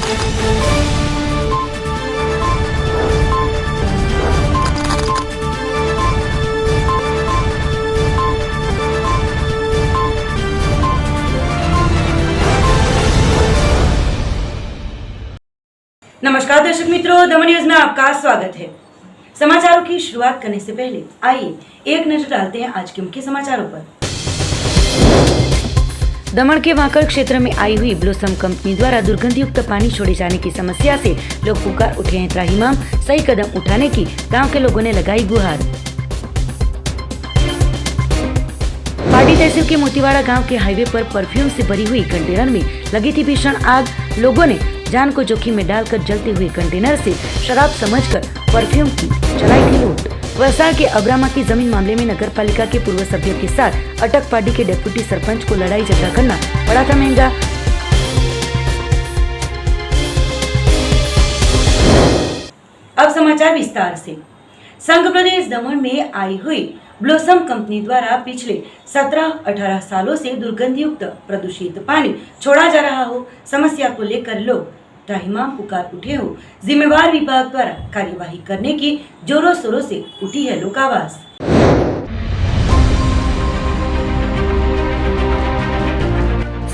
नमस्कार दर्शक मित्रों, दमन न्यूज में आपका स्वागत है। समाचारों की शुरुआत करने से पहले आइए एक नजर डालते हैं आज के मुख्य समाचारों पर। दमन के वाकड़ क्षेत्र में आई हुई ब्लोसम कंपनी द्वारा दुर्गंधयुक्त पानी छोड़े जाने की समस्या से लोग पुकार उठे हैं। त्राहिमाम सही कदम उठाने की गांव के लोगों ने लगाई गुहार। पाटी तहसील के मोतीवाड़ा गांव के हाईवे पर परफ्यूम से भरी हुई कंटेनर में लगी थी भीषण आग। लोगों ने जान को जोखिम में डालकर जलते हुए कंटेनर से शराब समझकर परफ्यूम की चलाई थी लूट। वलसाड़ के अब्रामा की जमीन मामले में नगर पालिका के पूर्व सभ्य के साथ अटक पार्टी के डिप्टी सरपंच को लड़ाई झगड़ा करना पड़ा था महंगा। अब समाचार विस्तार से। संघ प्रदेश दमन में आई हुई ब्लोसम कंपनी द्वारा पिछले 17-18 सालों से दुर्गंधयुक्त प्रदूषित पानी छोड़ा जा रहा हो, समस्या को लेकर लोग त्राहिमाम पुकार उठे हो। जिम्मेवार विभाग द्वारा कार्यवाही करने की जोरों शोरों से उठी है लोक आवाज।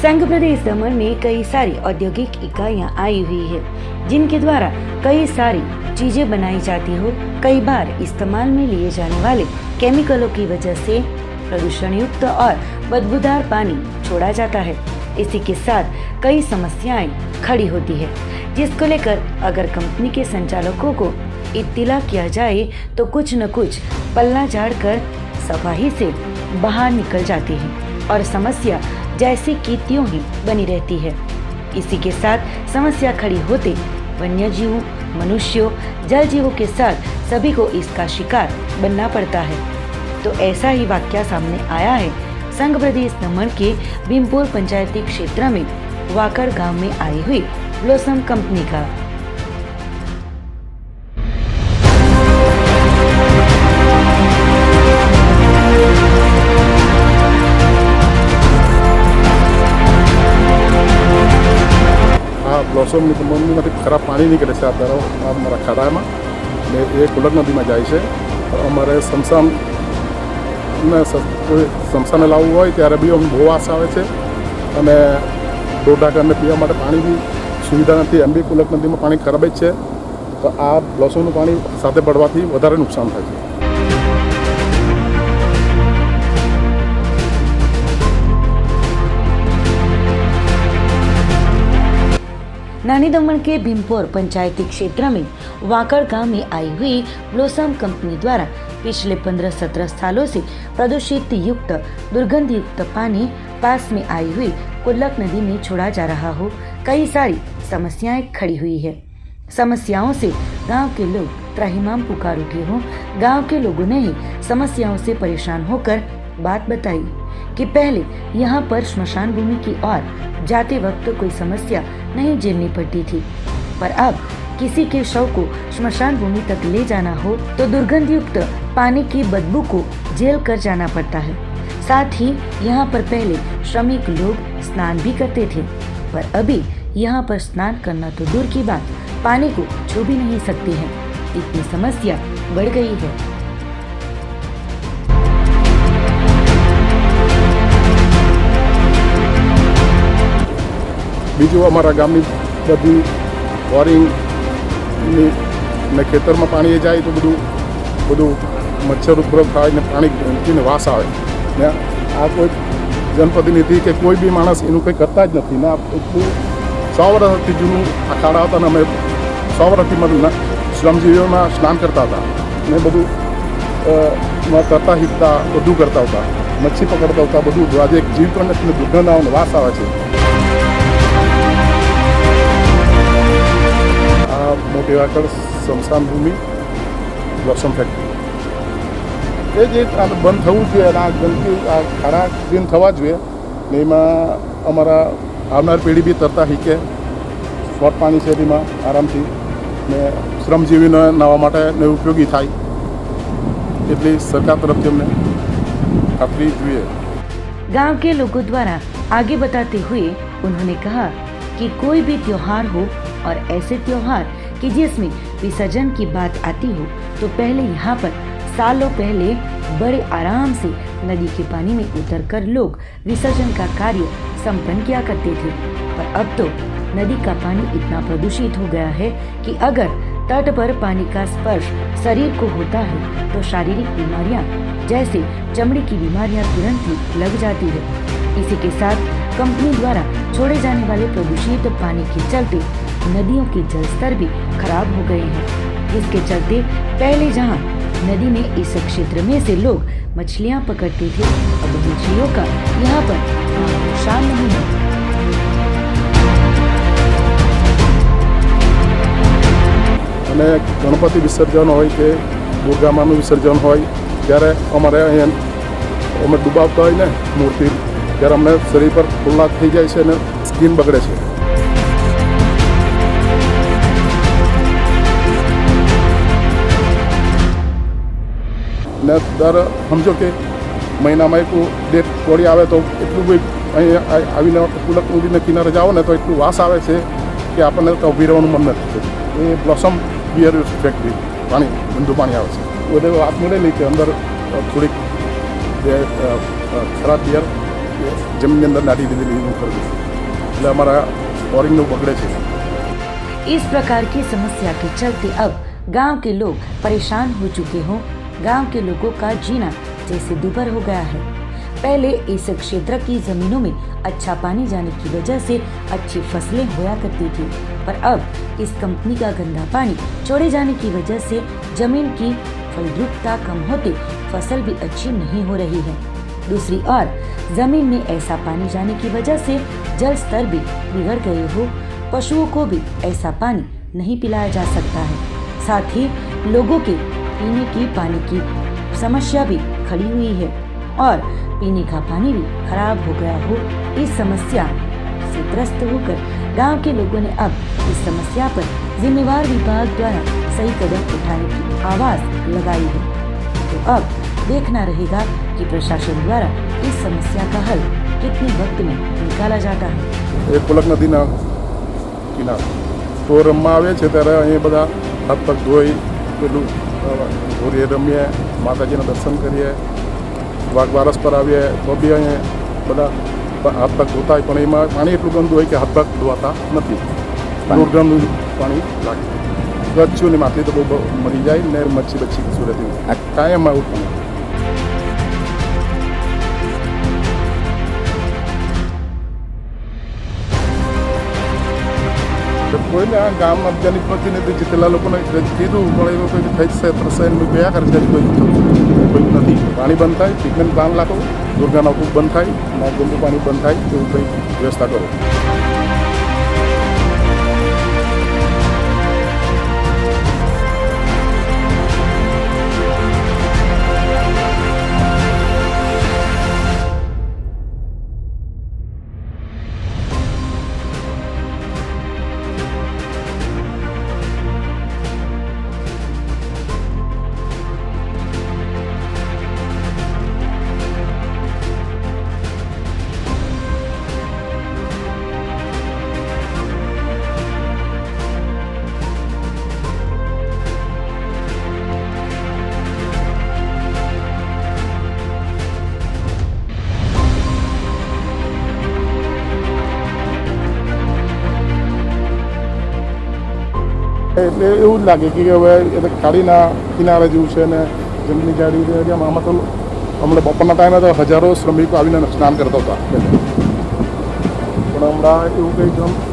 संघ प्रदेश दमन में कई सारी औद्योगिक इकाइयां आई हुई है, जिनके द्वारा कई सारी चीजें बनाई जाती हो। कई बार इस्तेमाल में लिए जाने वाले केमिकलों की वजह से प्रदूषण युक्त और बदबूदार पानी छोड़ा जाता है। इसी के साथ कई समस्याएं खड़ी होती है, जिसको लेकर अगर कंपनी के संचालकों को इत्तिला किया जाए तो कुछ न कुछ पल्ला झाड़कर सफाई से बाहर निकल जाती है और समस्या जैसी की त्यों ही बनी रहती है। इसी के साथ समस्या खड़ी होते वन्य जीवों, मनुष्यों, जल जीवों के साथ सभी को इसका शिकार बनना पड़ता है। तो ऐसा ही वाकया सामने आया है संघ प्रदेश दमन के भीमपुर पंचायती क्षेत्र में वाकड़ गांव में आई हुई ब्लोसम कंपनी का। ब्लोसम में खराब पानी નીકળે છે આ અમારા ખાડામાં ને એ કુલક નદીમાં જાય છે। અમારે સમસાને લાવવું હોય ત્યારે બી અમને બહુ આસ આવે છે અને ડોઢાકરને પીવા માટે પાણી બી સુવિધા નથી, એમ બી કુલક નદીમાં પાણી ખરાબ જ છે। તો આ બ્લોસમનું પાણી સાથે પડવાથી વધારે નુકસાન થાય છે। नानी दमन के भीमपुर पंचायती क्षेत्र में वाकड़ गांव में आई हुई ब्लोसम कंपनी द्वारा पिछले 15-17 सालों से प्रदूषित युक्त दुर्गंध युक्त पानी पास में आई हुई कुल्लक नदी में छोड़ा जा रहा हो। कई सारी समस्याएं खड़ी हुई है। समस्याओं से गांव के लोग त्राहिमाम पुकार उठे हो। गांव के लोगों ने ही समस्याओं से परेशान होकर बात बताई कि पहले यहाँ पर स्मशान भूमि की ओर जाते वक्त कोई समस्या नहीं झेलनी पड़ती थी, पर अब किसी के शव को स्मशान भूमि तक ले जाना हो तो दुर्गंध युक्त पानी की बदबू को झेल कर जाना पड़ता है। साथ ही यहाँ पर पहले श्रमिक लोग स्नान भी करते थे, पर अभी यहाँ पर स्नान करना तो दूर की बात, पानी को छू भी नहीं सकते हैं। इतनी समस्या बढ़ गई है। બીજું અમારા ગામની બધી બોરિંગ ને ખેતરમાં પાણી જાય તો બધું મચ્છર ઉત્પન્ન થાય ને પાણી ગંદકીને વાસ આવે ને આ કોઈ જનપ્રતિનિધિ કે કોઈ બી માણસ એનું કંઈ કરતા જ નથી ને એટલું 100 વર્ષથી જૂનું આ ખાડા હતા ને અમે 100 વર્ષથી શ્રમજીવીઓમાં સ્નાન કરતા હતા ને બધું તરતા હિંચતા બધું કરતા હતા, મચ્છી પકડતા હતા, બધું આજે એક જીવ પણ નથી ને દુર્ગંધ આવે ને વાસ આવે છે। મોટી વાકડ સ્મશાન ભૂમિ બ્લોસમ ફેક્ટરી એ જે બંધ થવું જોઈએ અને આ ગંદકી આ ખાડા ક્લીન થવા જોઈએ ને એમાં અમારા આવનાર પેઢી બી તરતા શીખે, સ્વચ્છ પાણી છે એમાં આરામથી ને શ્રમજીવીને નાહવા માટે ને ઉપયોગી થાય એટલી સરકાર તરફથી અમને ખાતરી જોઈએ। गांव के लोगों द्वारा आगे बताते हुए उन्होंने कहा कि कोई भी त्योहार हो और ऐसे त्योहार कि जिसमें विसर्जन की बात आती हो तो पहले यहाँ पर सालों पहले बड़े आराम से नदी के पानी में उतरकर लोग विसर्जन का कार्य संपन्न किया करते थे। पर अब तो नदी का पानी इतना प्रदूषित हो गया है कि अगर तट पर पानी का स्पर्श शरीर को होता है तो शारीरिक बीमारियां जैसे चमड़ी की बीमारियां तुरंत ही लग जाती है। इसी के साथ कंपनी द्वारा छोड़े जाने वाले प्रदूषित पानी के चलते नदियों के जलस्तर भी खराब हो गए हैं। इसके चलते पहले जहां नदी में इस क्षेत्र में से लोग मछलियां पकड़ते थे, अब मछलियों का यहाँ पर निशान नहीं है। અને ગણપતિ વિસર્જન હોય કે દુર્ગા માનું વિસર્જન હોય ત્યારે અમારે અહીંયા અમે ડૂબાવતા હોય ને મૂર્તિ ત્યારે અમને શરીર પર ખુલ્લા થઈ જાય છે અને સ્કિન બગડે છે. ને દર સમજો કે મહિનામાં એક ડેટ કોળી આવે તો એટલું બી અહીં આવીને પુલક નદીના કિનારે જાઓ ને તો એટલું વાસ આવે છે કે આપણને તો ઊભી રહેવાનું મન નથી થતું. એ બ્લોસમ બિયર ફેક્ટરી પાણી ગંદુ પાણી આવે છે. બધે વાત મળેલી કે અંદર થોડીક જે ખરાબ બિયર જમીનની અંદર નાટી દીધેલી એવું કરી દીધું એટલે અમારા બોરિંગનું બગડે છે. इस प्रकार की समस्या के चलते अब गांव के लोग परेशान हो चुके हों। गांव के लोगों का जीना जैसे दुभर हो गया है। पहले इस क्षेत्र की जमीनों में अच्छा पानी जाने की वजह से अच्छी फसलें होया करती थी, पर अब इस कंपनी का गंदा पानी छोड़े जाने की वजह से जमीन की फलद्रुपता कम होते फसल भी अच्छी नहीं हो रही है। दूसरी ओर जमीन में ऐसा पानी जाने की वजह से जल स्तर भी बिगड़ गए हो, पशुओं को भी ऐसा पानी नहीं पिलाया जा सकता है। साथ ही लोगों के पीने की पानी की समस्या भी खड़ी हुई है और पीने का पानी भी खराब हो गया हो। इस समस्या से ग्रस्त होकर गांव के लोगों ने अब इस समस्या पर जिम्मेवार विभाग द्वारा सही कदम उठाने की आवाज लगाई है। तो अब देखना रहेगा कि प्रशासन द्वारा इस समस्या का हल कितने वक्त में निकाला जाता है। એ પુલક નદીના કિનારે તો રમવા આવે છે ત્યારે અહીં બધા હાથ પગ ધોઈ પેલું ધોરીએ રમીએ, માતાજીના દર્શન કરીએ, વાઘબારસ પર આવીએ તો બી અહીં બધા હાથ પગ ધોતા હોય, પણ એમાં પાણી એટલું ગંદુ હોય કે હાથ પગ ધોવાતા નથી. દુર્ગંધ પાણી લાગે. ગચ્છુની માછલી તો બહુ મરી જાય ને મચ્છી બચ્છી કશું રહેતી નથી. કાયમ આવું પાણી. કોઈને આ ગામના જનપ્રતિનિધિ જેટલા લોકોને કીધું પણ એ લોકો થઈ જશે થશે ગયા કરે છે, કોઈ નથી. પાણી બંધ થાય, ટ્રીટમેન્ટ પ્લાન લાખો, દુર્ગાના કૂપ બંધ થાય, ગંદુ પાણી બંધ થાય એવું કંઈ વ્યવસ્થા કરો. એટલે એવું જ લાગે કે હવે એ ખાડીના કિનારે જેવું છે ને જમીનની જાડી છે. આમાં તો હમણાં બપોરના ટાઈમે તો હજારો શ્રમિકો આવીને સ્નાન કરતા હતા, પણ હમણાં એવું કંઈ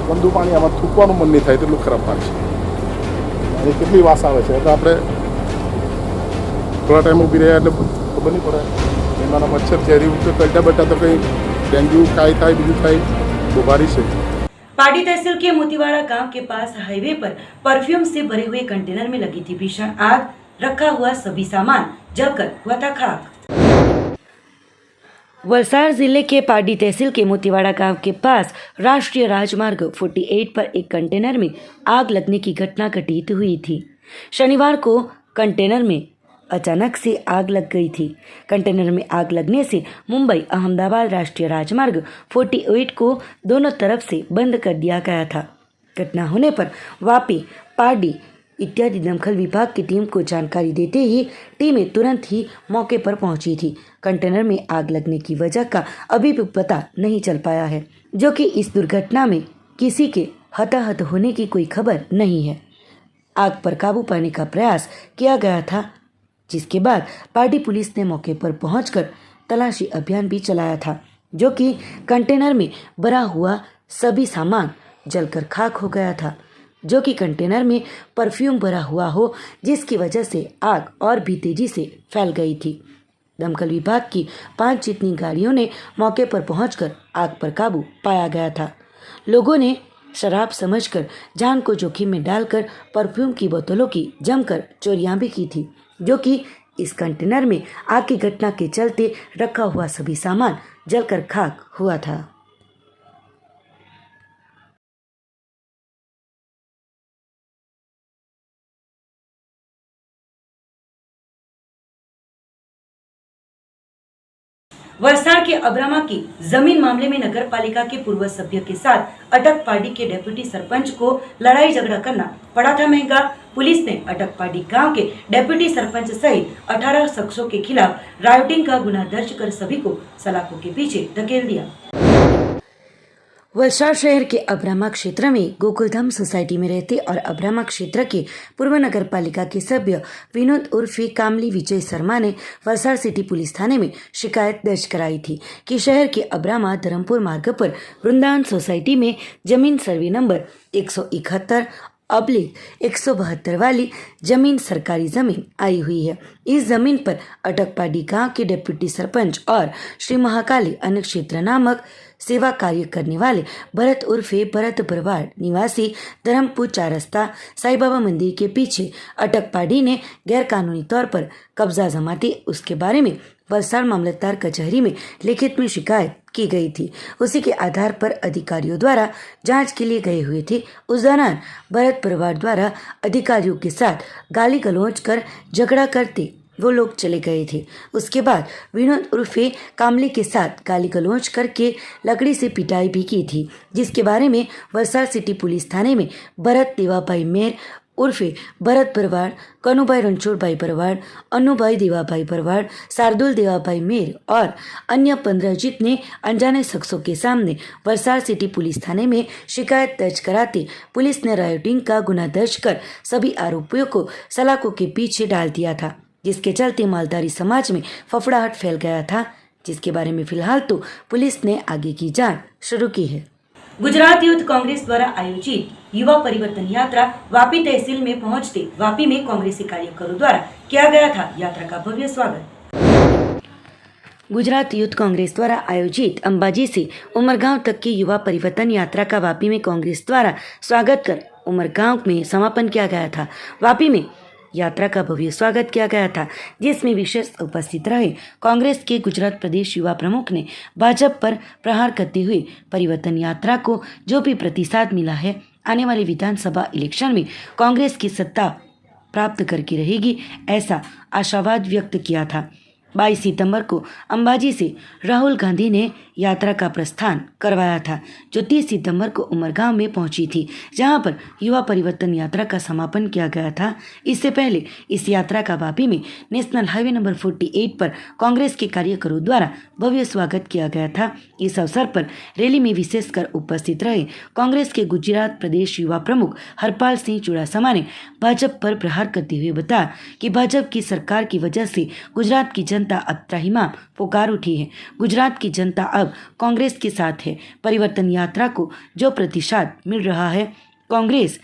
ગંદુ પાણી આમાં થૂકવાનું મન નહીં થાય તેટલું ખરાબ પાણી છે. અને કેટલી વાસ આવે છે એટલે આપણે થોડા ટાઈમ ઊભી રહ્યા એટલે ખબર નહીં પડે. એમાંના મચ્છર ઝેરી ઉઠે કલટા બટા તો કંઈ ડેન્ગ્યુ કાંઈ થાય બીજું થાય બહુ ભારી છે. पार्टी तहसील के मोतीवाड़ा गांव के पास हाईवे पर परफ्यूम से भरे हुए कंटेनर में लगी थी भीषण आग। रखा हुआ सभी सामान जलकर हुआ था खाक। वलसाड़ जिले के पार्टी तहसील के मोतीवाड़ा गांव के पास राष्ट्रीय राजमार्ग 48 पर एक कंटेनर में आग लगने की घटना घटित हुई थी। शनिवार को कंटेनर में अचानक से आग लग गई थी। कंटेनर में आग लगने से मुंबई अहमदाबाद राष्ट्रीय राजमार्ग 48 को दोनों तरफ से बंद कर दिया गया था। घटना होने पर वापी, पारडी इत्यादि दमकल विभाग की टीम को जानकारी देते ही टीमें तुरंत ही मौके पर पहुंची थी। कंटेनर में आग लगने की वजह का अभी भी पता नहीं चल पाया है, जो कि इस दुर्घटना में किसी के हताहत होने की कोई खबर नहीं है। आग पर काबू पाने का प्रयास किया गया था, जिसके बाद पार्टी पुलिस ने मौके पर पहुंचकर तलाशी अभियान भी चलाया था, जो कि कंटेनर में भरा हुआ सभी सामान जलकर खाक हो गया था, जो कि कंटेनर में परफ्यूम भरा हुआ हो, जिसकी वजह से आग और भी तेजी से फैल गई थी। दमकल विभाग की 5 जितनी गाड़ियों ने मौके पर पहुंचकर आग पर काबू पाया गया था। लोगों ने शराब समझकर जान को जोखिम में डालकर परफ्यूम की बोतलों की जमकर चोरियां भी की थी, जो कि इस कंटेनर में आग की घटना के चलते रखा हुआ सभी सामान जलकर खाक हुआ था। वलसाड़ के अब्रामा की जमीन मामले में नगर पालिका के पूर्व सभ्य के साथ अटक पार्टी के डेप्यूटी सरपंच को लड़ाई झगड़ा करना पड़ा था महंगा। पुलिस ने अटक पार्टी गांव के डेप्यूटी सरपंच सहित 18 शख्सों के खिलाफ रायोटिंग का गुना दर्ज कर सभी को सलाखों के पीछे धकेल दिया। वलसाड़ शहर के अब्रामा क्षेत्र में गोकुलधाम सोसाइटी में रहते और अब्रामा क्षेत्र के पूर्व नगर पालिका के सभ्य विनोद उर्फी कामली विजय शर्मा ने वलसाड़ सिटी पुलिस थाने में शिकायत दर्ज कराई थी कि शहर के अब्रामा धर्मपुर मार्ग पर वृंदावन सोसाइटी में जमीन सर्वे नंबर 171/172 वाली जमीन सरकारी जमीन आई हुई है। इस जमीन पर अटकपाडी गांव के डिप्टी सरपंच और श्री महाकाली अन्न क्षेत्र नामक सेवा कार्य करने वाले भरत उर्फे भरत भरवाड़ निवासी धर्मपुर 4 रास्ता साईं बाबा मंदिर के पीछे अटकपाडी ने गैरकानूनी तौर पर कब्जा जमाती उसके बारे में वलसाड़ मामलतदार कचहरी में लिखित में शिकायत की गई थी। उसी के आधार पर अधिकारियों द्वारा जांच के लिए गए हुए थे। उस दौरान भरत भरवाड़ द्वारा अधिकारियों के साथ गाली गलौज कर झगड़ा करते वो लोग चले गए थे। उसके बाद विनोद उर्फे कामली के साथ गाली गलौज करके लकड़ी से पिटाई भी की थी, जिसके बारे में वलसाड़ सिटी पुलिस थाने में भरत देवाभाई मेर उर्फे भरत भरवाड़, कनुभाई रणछोड़भाई भरवाड़, अन्नूभाई देवाभाई भरवाड़, शार्दुल देवाभाई मेर और अन्य 15 जितने अनजाने शख्सों के सामने वलसाड़ सिटी पुलिस थाने में शिकायत दर्ज कराते पुलिस ने रायोटिंग का गुना दर्ज कर सभी आरोपियों को सलाखों के पीछे डाल दिया था, जिसके चलते मालधारी समाज में फफड़ाहट फैल गया था, जिसके बारे में फिलहाल तो पुलिस ने आगे की जांच शुरू की है। गुजरात यूथ कांग्रेस द्वारा आयोजित युवा परिवर्तन यात्रा वापी तहसील में पहुंचते वापी में कांग्रेसी कार्यकर्ताओं द्वारा किया गया था यात्रा का भव्य स्वागत। गुजरात यूथ कांग्रेस द्वारा आयोजित अंबाजी से उमरगांव तक की युवा परिवर्तन यात्रा का वापी में कांग्रेस द्वारा स्वागत कर उमरगांव में समापन किया गया था। वापी में यात्रा का भव्य स्वागत किया गया था, जिसमें विशेष उपस्थित रहे कांग्रेस के गुजरात प्रदेश युवा प्रमुख ने भाजपा पर प्रहार करते हुए परिवर्तन यात्रा को जो भी प्रतिसाद मिला है, आने वाले विधानसभा इलेक्शन में कांग्रेस की सत्ता प्राप्त करके रहेगी, ऐसा आशावाद व्यक्त किया था। 22 सितंबर को अंबाजी से राहुल गांधी ने यात्रा का प्रस्थान करवाया था, जो 30 सितंबर को उमरगांव में पहुंची थी, जहां पर युवा परिवर्तन यात्रा का समापन किया गया था। इससे पहले इस यात्रा का वापी में नेशनल हाईवे नंबर 48 पर कांग्रेस के कार्यकर्ताओं द्वारा भव्य स्वागत किया गया था। इस अवसर पर रैली में विशेषकर उपस्थित रहे कांग्रेस के गुजरात प्रदेश युवा प्रमुख हरपाल सिंह चुड़ासमा ने भाजपा पर प्रहार करते हुए बताया कि भाजपा की सरकार की वजह से गुजरात की जनता अब त्राहिमाम पुकार उठी है। गुजरात की जनता अब कांग्रेस के साथ है। परिवर्तन यात्रा को जो प्रतिशत मिल रहा है, कांग्रेस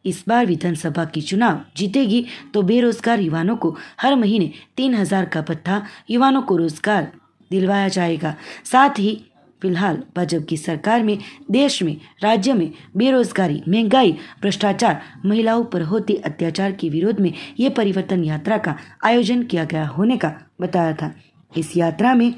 इस बार विधानसभा की चुनाव जीतेगी तो बेरोजगार युवाओं को हर महीने 3000 का भत्ता, युवाओं को रोजगार दिलवाया जाएगा। साथ ही फिलहाल भाजपा की सरकार में देश में राज्य में बेरोजगारी, महंगाई, भ्रष्टाचार, महिलाओं पर होते अत्याचार के विरोध में ये परिवर्तन यात्रा का आयोजन किया गया होने का बताया था। इस यात्रा में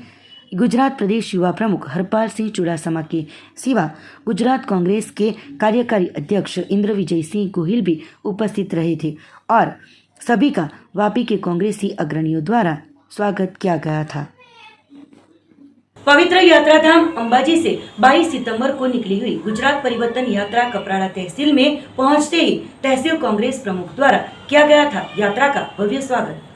गुजरात प्रदेश युवा प्रमुख हरपाल सिंह चुड़ासमा के सिवा गुजरात कांग्रेस के कार्यकारी अध्यक्ष इंद्र विजय सिंह गोहिल भी उपस्थित रहे थे और सभी का वापी के कांग्रेसी अग्रणियों द्वारा स्वागत किया गया था। पवित्र यात्रा धाम अंबाजी से 22 सितंबर को निकली हुई गुजरात परिवर्तन यात्रा कपराड़ा तहसील में पहुंचते ही तहसील कांग्रेस प्रमुख द्वारा किया गया था यात्रा का भव्य स्वागत।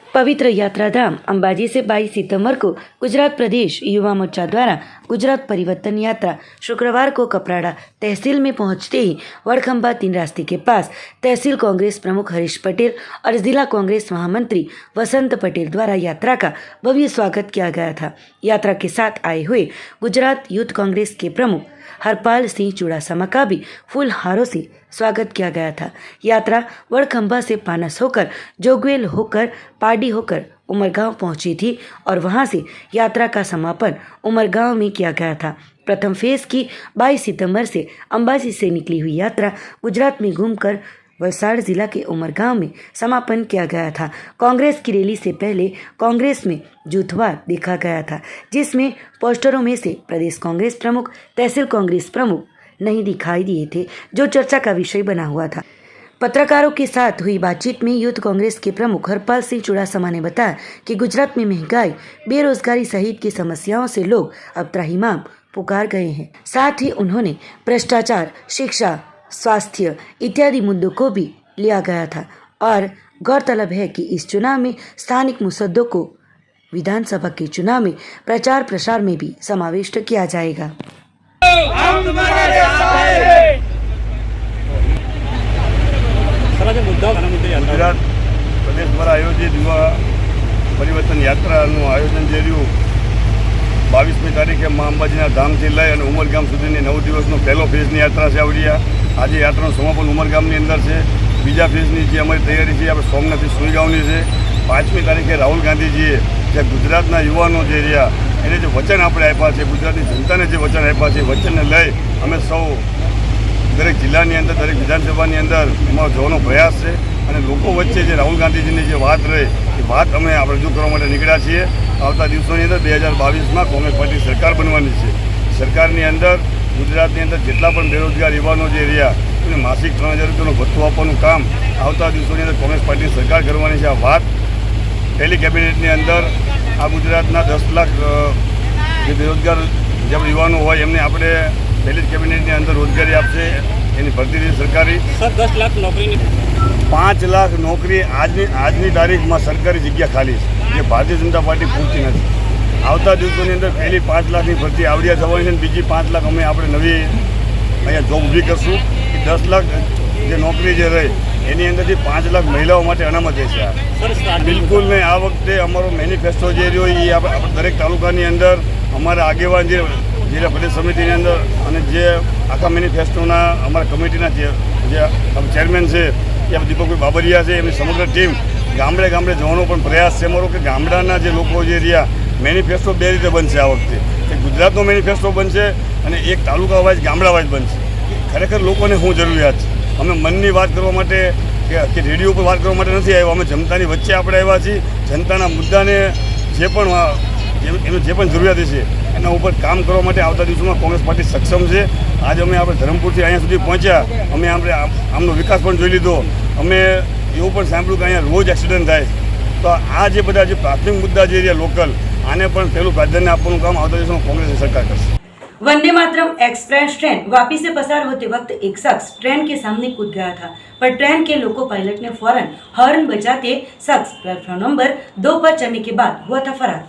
पवित्र यात्रा धाम अंबाजी से 22 सितंबर को गुजरात प्रदेश युवा मोर्चा द्वारा गुजरात परिवर्तन यात्रा शुक्रवार को कपराड़ा तहसील में पहुंचते ही वड़खंबा 3 रास्ते के पास तहसील कांग्रेस प्रमुख हरीश पटेल और जिला कांग्रेस महामंत्री वसंत पटेल द्वारा यात्रा का भव्य स्वागत किया गया था। यात्रा के साथ आए हुए गुजरात यूथ कांग्रेस के प्रमुख हरपाल सिंह चुड़ासमा का भी फूल हारों से स्वागत किया गया था। यात्रा वड़खंबा से पानस होकर जोगवेल होकर पाडी होकर उमरगांव पहुंची थी और वहां से यात्रा का समापन उमरगांव में किया गया था। प्रथम फेज की 22 सितंबर से अंबाजी से निकली हुई यात्रा गुजरात में घूमकर वलसाड़ जिला के उमरगांव में समापन किया गया था। कांग्रेस की रैली से पहले कांग्रेस में जूथवाद देखा गया था, जिसमें पोस्टरों में से प्रदेश कांग्रेस प्रमुख तहसील कांग्रेस प्रमुख नहीं दिखाई दिए थे, जो चर्चा का विषय बना हुआ था। पत्रकारों के साथ हुई बातचीत में यूथ कांग्रेस के प्रमुख हरपाल सिंह चुड़ासमा ने बताया कि गुजरात में महंगाई, बेरोजगारी सहित की समस्याओं से लोग अब त्राहिमाम पुकार गए हैं। साथ ही उन्होंने भ्रष्टाचार, शिक्षा, स्वास्थ्य इत्यादि मुद्दों को भी लिया गया था और गौरतलब है कि इस चुनाव में स्थानिक मुसद्दों को विधानसभा के चुनाव में प्रचार प्रसार में भी समाविष्ट किया जाएगा। गुजरात प्रदेश द्वारा आयोजित युवा परिवर्तन यात्राનું આયોજન જે રહ્યું 22મી તારીખે મા અંબાજીના ધામથી લઈ અને ઉમરગામ સુધીની 9 દિવસનો પહેલો ફેઝની યાત્રા છે આવડિયા। આજે યાત્રાનું સમાપન ઉમરગામની અંદર છે। બીજા ફેઝની જે અમારી તૈયારી છે આપણે સોમનાથથી સુઈગાંવની છે। 5મી તારીખે રાહુલ ગાંધીજીએ જે ગુજરાતના યુવાનો જે રહ્યા એને જે વચન આપણે આપ્યા છે, ગુજરાતની જનતાને જે વચન આપ્યા છે, વચનને લઈ અમે સૌ દરેક જિલ્લાની અંદર, દરેક વિધાનસભાની અંદર અમારો જવાનો પ્રયાસ છે અને લોકો વચ્ચે જે રાહુલ ગાંધીજીની જે વાત રહી એ વાત અમે આપણે રજૂ કરવા માટે નીકળ્યા છીએ। આવતા દિવસોની અંદર 2022માં કોંગ્રેસ પાર્ટી સરકાર બનવાની છે। સરકારની અંદર ગુજરાતની અંદર જેટલા પણ બેરોજગાર યુવાનો જે રહ્યા એને માસિક 3000 રૂપિયાનું ભથ્થું આપવાનું કામ આવતા દિવસોની અંદર કોંગ્રેસ પાર્ટીની સરકાર કરવાની છે। આ વાત પહેલી કેબિનેટની અંદર આ ગુજરાતના 10 લાખ જે બેરોજગાર જે યુવાનો હોય એમને આપણે પહેલી જ કેબિનેટની અંદર રોજગારી આપશે, એની ભરતી છે સરકારી। સર 10 લાખ નોકરી 5 લાખ નોકરી આજની તારીખમાં સરકારી જગ્યા ખાલી છે, જે ભારતીય જનતા પાર્ટી પૂરતી નથી। આવતા દિવસોની અંદર પહેલી 5 લાખની ભરતી આવડિયા થવાની છે, બીજી 5 લાખ અમે આપણે નવી અહીંયા જોબ ઊભી કરશું। 10 લાખ જે નોકરી જે રહી એની અંદરથી 5 લાખ મહિલાઓ માટે અનામત રહેશે। બિલકુલ નહીં। આ વખતે અમારો મેનિફેસ્ટો જે રહ્યો એ આપણે દરેક તાલુકાની અંદર અમારા આગેવાન જે જિલ્લા પ્રદેશ સમિતિની અંદર અને જે આખા મેનિફેસ્ટોના અમારા કમિટીના જે ચેરમેન છે એ દીપકભાઈ બાબરિયા છે, એમની સમગ્ર ટીમ ગામડે ગામડે જવાનો પણ પ્રયાસ છે અમારો કે ગામડાના જે લોકો જે રહ્યા મેનિફેસ્ટો 2 રીતે બનશે આ વખતે, એક ગુજરાતનો મેનિફેસ્ટો બનશે અને એક તાલુકા વાઇઝ ગામડા વાઇઝ બનશે। ખરેખર લોકોને શું જરૂરિયાત છે, અમે મનની વાત કરવા માટે કે રેડિયો પર વાત કરવા માટે નથી આવ્યા, અમે જનતાની વચ્ચે આપણે આવ્યા છીએ। જનતાના મુદ્દાને જે પણ એમને જે પણ જરૂરિયાત છે એના ઉપર કામ કરવા માટે આવતા દિવસોમાં કોંગ્રેસ પાર્ટી સક્ષમ છે। આજે અમે આપણે ધરમપુરથી અહીંયા સુધી પહોંચ્યા, અમે આપણે આમનો વિકાસ પણ જોઈ લીધો। અમે એવું પણ સાંભળ્યું કે અહીંયા રોજ એક્સિડન્ટ થાય, તો આ જે બધા જે પ્રાથમિક મુદ્દા જે રહ્યા લોકલ આને પણ પહેલું પ્રાધાન્ય આપવાનું કામ આવતા દિવસોમાં કોંગ્રેસની સરકાર કરશે। वंदे मातरम एक्सप्रेस ट्रेन वापी से पसार होते वक्त एक शख्स ट्रेन के सामने कूद गया था, पर ट्रेन के लोको पायलट ने फौरन हॉर्न बजाते शख्स प्लेटफॉर्म नंबर 2 पर चढ़ने के बाद हुआ था फरार।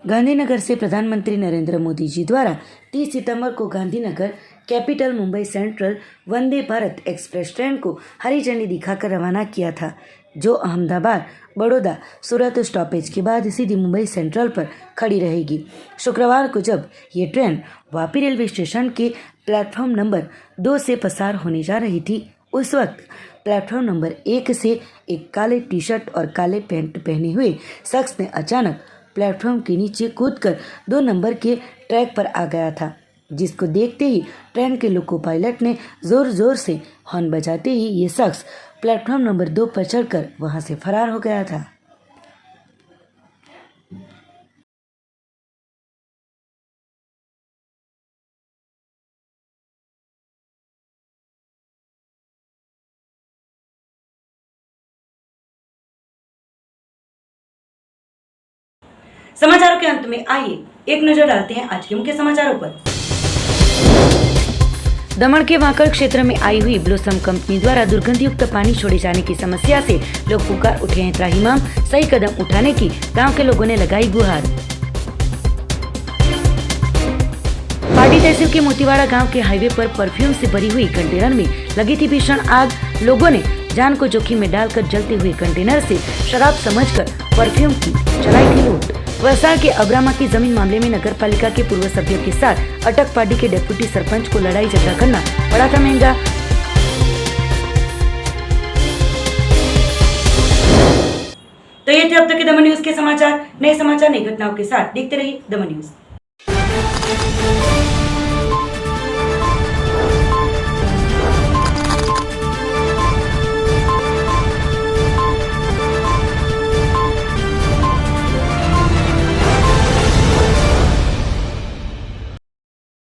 गांधीनगर से प्रधानमंत्री नरेंद्र मोदी जी द्वारा 30 सितंबर को Gandhinagar capital Mumbai central Vande Bharat express train को हरी झंडी दिखाकर रवाना किया था, जो अहमदाबाद, बड़ौदा, सूरत स्टॉपेज के बाद सीधी मुंबई सेंट्रल पर खड़ी रहेगी। शुक्रवार को जब ये ट्रेन वापी रेलवे स्टेशन के प्लेटफॉर्म नंबर 2 से पसार होने जा रही थी, उस वक्त प्लेटफॉर्म नंबर 1 से एक काले टी शर्ट और काले पैंट पहने हुए शख्स ने अचानक प्लेटफॉर्म के नीचे कूदकर 2 नंबर के ट्रैक पर आ गया था, जिसको देखते ही ट्रेन के लोको पायलट ने जोर जोर से हॉर्न बजाते ही ये शख्स प्लेटफॉर्म नंबर 2 पर चढ़कर वहां से फरार हो गया था। समाचारों के अंत में आइए एक नजर डालते हैं आज के मुख्य समाचारों पर। दमन के वाकड़ क्षेत्र में आई हुई ब्लोसम कंपनी द्वारा दुर्गंधयुक्त पानी छोड़े जाने की समस्या से लोग पुकार उठे हैं त्राहिमाम। सही कदम उठाने की गांव के लोगों ने लगाई गुहार। पाटी तहसील के मोतीवाड़ा गांव के हाईवे पर परफ्यूम से भरी हुई कंटेनर में लगी थी भीषण आग। लोगों ने जान को जोखिम में डालकर जलते हुए कंटेनर से शराब समझकर परफ्यूम की चलाई थी लूट। वलसाड़ के अब्रामा की जमीन मामले में नगर पालिका के पूर्व सभ्यों के साथ अटक पार्टी के डिप्टी सरपंच को लड़ाई झगड़ा करना पड़ा था महंगा। तो ये थे अब तक के दमन न्यूज के समाचार। नए समाचार नई घटनाओं के साथ देखते रहिए दमन न्यूज।